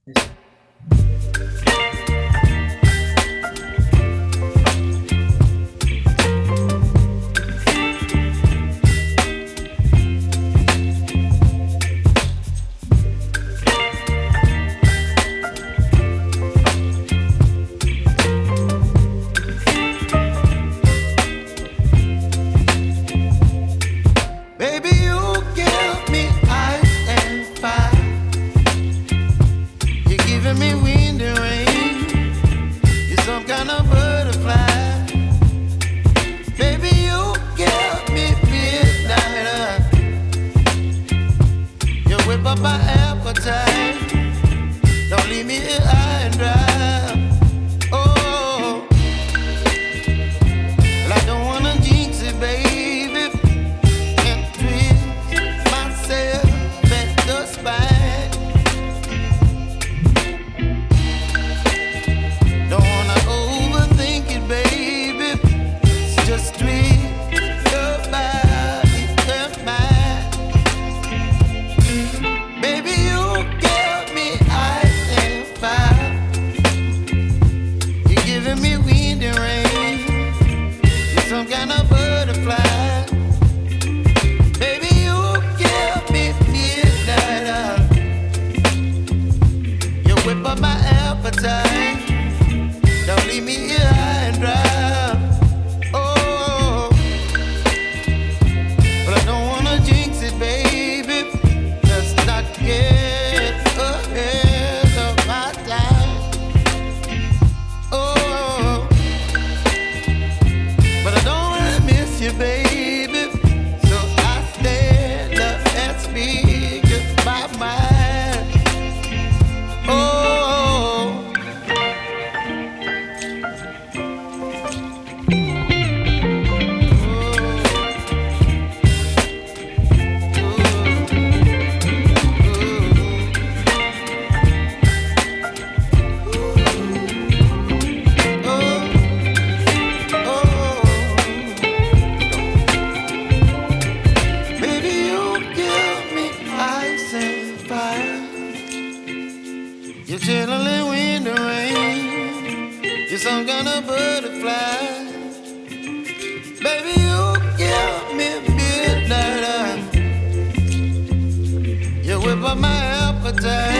Yes. Baby, you give me ice and fire. You're giving me wind and rain. You're some kind of butterfly. Baby, you give me midnight. You whip up my appetite. Don't leave me here high and dry. Oh, well, I don't wanna jinx it, baby. Don't leave me here high and dry. Oh, but I don't wanna jinx it, baby. Let's not get ahead of my time. Oh, but I don't wanna miss you, baby. So I stand up and speak just my mind. Oh. You're chilling wind and rain. You're some kind of butterfly. Baby, you give me midnight. You whip up my appetite.